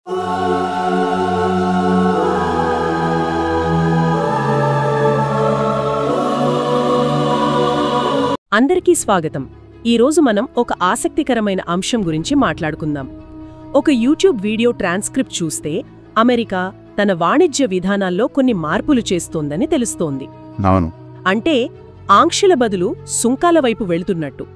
అందరికీ స్వాగతం. ఈరోజు మనం ఒక ఆసక్తికరమైన అంశం గురించి మాట్లాడుకుందాం. ఒక యూట్యూబ్ వీడియో ట్రాన్స్క్రిప్ట్ చూస్తే అమెరికా తన వాణిజ్య విధానాల్లో కొన్ని మార్పులు చేస్తోందని తెలుస్తోంది. అవును. అంటే ఆంక్షల బదులు సుంకాల వైపు వెళుతున్నట్టు.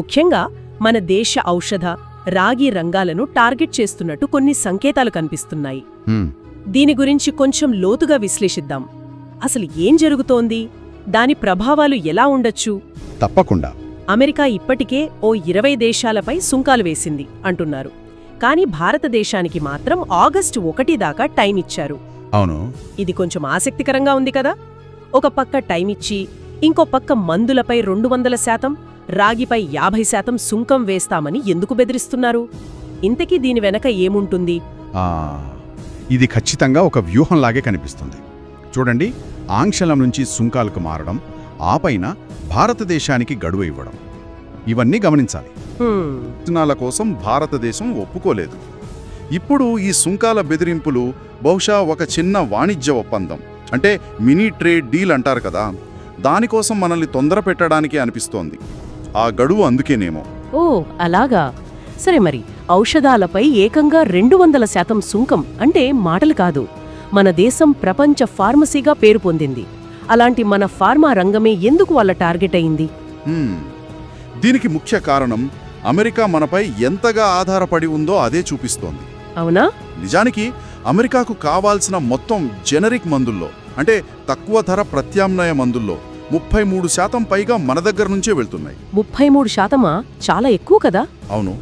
ముఖ్యంగా మన దేశ ఔషధ, రాగి రంగాలను టార్గెట్ చేస్తున్నట్టు కొన్ని సంకేతాలు కనిపిస్తున్నాయి. దీని గురించి కొంచెం లోతుగా విశ్లేషిద్దాం. అసలు ఏం జరుగుతోంది? దాని ప్రభావాలు ఎలా ఉండొచ్చు? తప్పకుండా. అమెరికా ఇప్పటికే ఓ 20 దేశాలపై సుంకాలు వేసింది అంటున్నారు. కానీ భారతదేశానికి మాత్రం ఆగస్టు 1 దాకా టైం ఇచ్చారు. అవును. ఇది కొంచెం ఆసక్తికరంగా ఉంది కదా. ఒక పక్క టైమిచ్చి ఇంకో పక్క మందులపై 200%, రాగిపై 50% సుంకం వేస్తామని ఎందుకు బెదిరిస్తున్నారు? ఇంతకీ దీని వెనక ఏముంటుంది? ఇది ఖచ్చితంగా ఒక వ్యూహంలాగే కనిపిస్తుంది. చూడండి, ఆంక్షల నుంచి సుంకాలకు మారడం, ఆపైన భారతదేశానికి గడువు ఇవ్వడం, ఇవన్నీ గమనించాలి. ప్రయోజనాల కోసం భారతదేశం ఒప్పుకోలేదు. ఇప్పుడు ఈ సుంకాల బెదిరింపులు బహుశా ఒక చిన్న వాణిజ్య ఒప్పందం, అంటే మినీ ట్రేడ్ డీల్ అంటారు కదా, దానికోసం మనల్ని తొందర పెట్టడానికి అనిపిస్తోంది. ఆ గడువు అందుకేనేమో. ఓ అలాగా. సరే, మరి ఔషధాలపై ఏకంగా 200% సుంకం అంటే మాటలు కాదు. మన దేశం ప్రపంచ ఫార్మసీగా పేరు పొందింది. అలాంటి మన ఫార్మా రంగమే ఎందుకు వాళ్ళ టార్గెట్ అయింది? దీనికి ముఖ్య కారణం అమెరికా మనపై ఎంతగా ఆధారపడి ఉందో అదే చూపిస్తోంది. అవునా? నిజానికి అమెరికాకు కావాల్సిన మొత్తం జెనరిక్ మందుల్లో, అంటే తక్కువ ధర ప్రత్యామ్నాయ మందుల్లో 33% పైగా మన దగ్గర నుంచే వెళ్తున్నాయి. 33%? చాలా ఎక్కువ కదా. అవును.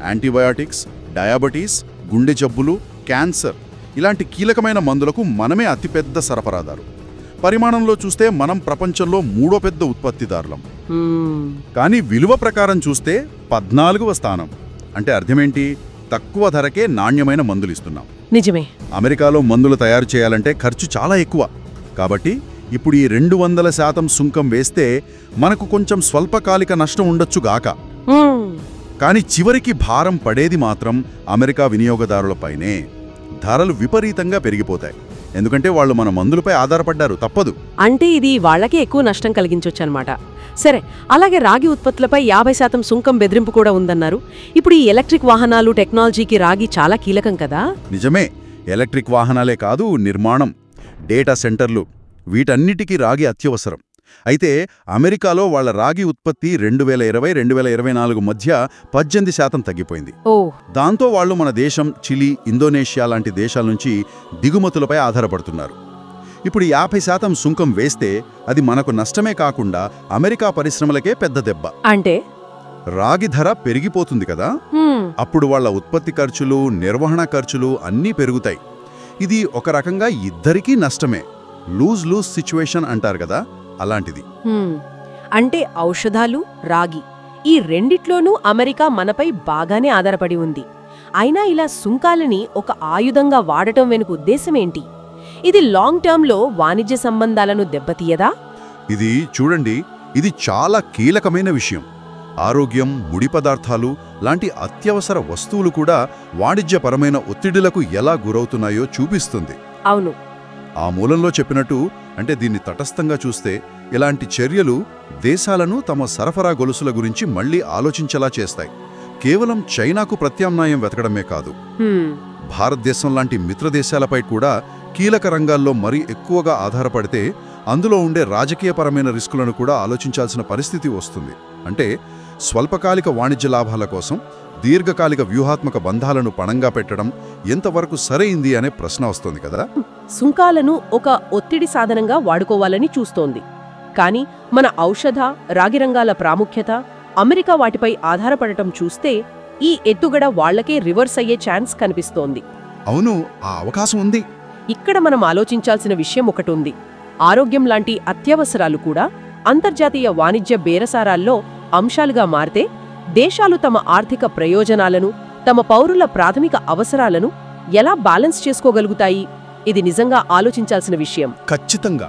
యాంటీబయాటిక్స్, డయాబెటీస్, గుండె జబ్బులు, క్యాన్సర్ ఇలాంటి కీలకమైన మందులకు మనమే అతిపెద్ద సరఫరాదారు. పరిమాణంలో చూస్తే మనం ప్రపంచంలో 3వ పెద్ద ఉత్పత్తిదారులం. కానీ విలువ ప్రకారం చూస్తే 14వ స్థానం. అంటే అర్థమేంటి? తక్కువ ధరకే నాణ్యమైన మందులు ఇస్తున్నాం. నిజమే. అమెరికాలో మందులు తయారు చేయాలంటే ఖర్చు చాలా ఎక్కువ. కాబట్టి ఇప్పుడు ఈ 200% సుంకం వేస్తే మనకు కొంచెం స్వల్పకాలిక నష్టం ఉండొచ్చుగాక. కానీ చివరికి భారం పడేది మాత్రం అమెరికా వినియోగదారులపైనే. ధరలు విపరీతంగా పెరిగిపోతాయి. ఎందుకంటే వాళ్ళు మన మందులపై ఆధారపడ్డారు. తప్పదు. అంటే ఇది వాళ్లకే ఎక్కువ నష్టం కలిగించొచ్చనమాట. సరే, అలాగే రాగి ఉత్పత్తులపై 50% సుంకం బెదిరింపు కూడా ఉందన్నారు. ఇప్పుడు ఈ ఎలక్ట్రిక్ వాహనాలు టెక్నాలజీకి రాగి చాలా కీలకం కదా. నిజమే. ఎలక్ట్రిక్ వాహనాలే కాదు, నిర్మాణం, డేటా సెంటర్లు, వీటన్నిటికీ రాగి అత్యవసరం. అయితే అమెరికాలో వాళ్ల రాగి ఉత్పత్తి 2020-2024 మధ్య 18% తగ్గిపోయింది. దాంతో వాళ్లు మన దేశం, చిలీ, ఇండోనేషియా లాంటి దేశాల నుంచి దిగుమతులపై ఆధారపడుతున్నారు. ఇప్పుడు 50% సుంకం వేస్తే అది మనకు నష్టమే కాకుండా అమెరికా పరిశ్రమలకే పెద్ద దెబ్బ. అంటే రాగి ధర పెరిగిపోతుంది కదా. అప్పుడు వాళ్ల ఉత్పత్తి ఖర్చులు, నిర్వహణ ఖర్చులు అన్నీ పెరుగుతాయి. ఇది ఒక రకంగా ఇద్దరికీ నష్టమే. లూజ్ లూజ్ సిచ్యువేషన్ అంటారు కదా, అలాంటిది. అంటే ఔషధాలు, రాగి ఈ రెండిట్లోనూ అమెరికా మనపై బాగానే ఆధారపడి ఉంది. అయినా ఇలా సుంకాలని ఒక ఆయుధంగా వాడటం వెనుక ఉద్దేశమేంటి? ఇది లాంగ్ టర్మ్లో వాణిజ్య సంబంధాలను దెబ్బతీయదా? ఇది చూడండి, ఇది చాలా కీలకమైన విషయం. ఆరోగ్యం, ముడి పదార్థాలు లాంటి అత్యవసర వస్తువులు కూడా వాణిజ్యపరమైన ఒత్తిడులకు ఎలా గురవుతున్నాయో చూపిస్తుంది. అవును. ఆ మూలంలో చెప్పినట్టు, అంటే దీన్ని తటస్థంగా చూస్తే ఇలాంటి చర్యలు దేశాలను తమ సరఫరా గొలుసుల గురించి మళ్లీ ఆలోచించేలా చేస్తాయి. కేవలం చైనాకు ప్రత్యామ్నాయం వెతకడమే కాదు, భారతదేశం లాంటి మిత్రదేశాలపై కూడా కీలక రంగాల్లో మరీ ఎక్కువగా ఆధారపడితే అందులో ఉండే రాజకీయపరమైన రిస్కులను కూడా ఆలోచించాల్సిన పరిస్థితి వస్తుంది. అంటే స్వల్పకాలిక వాణిజ్య లాభాల కోసం దీర్ఘకాలిక వ్యూహాత్మక బంధాలను పణంగా పెట్టడం ఎంతవరకు సరైంది అనే ప్రశ్న వస్తోంది కదా. సుంకాలను ఒక ఒత్తిడి సాధనంగా వాడుకోవాలని చూస్తోంది. కానీ మన ఔషధ, రాగి రంగాల ప్రాముఖ్యత, అమెరికా వాటిపై ఆధారపడటం చూస్తే ఈ ఎత్తుగడ వాళ్లకే రివర్స్ అయ్యే ఛాన్స్ కనిపిస్తోంది. అవును, ఆ అవకాశం ఉంది. ఇక్కడ మనం ఆలోచించాల్సిన విషయం ఒకటుంది. ఆరోగ్యం లాంటి అత్యవసరాలు కూడా అంతర్జాతీయ వాణిజ్య బేరసారాల్లో అంశాలుగా మారితే దేశాలు తమ ఆర్థిక ప్రయోజనాలను, తమ పౌరుల ప్రాథమిక అవసరాలను ఎలా బ్యాలెన్స్ చేసుకోగలుగుతాయి? ఇది నిజంగా ఆలోచించాల్సిన విషయం. ఖచ్చితంగా.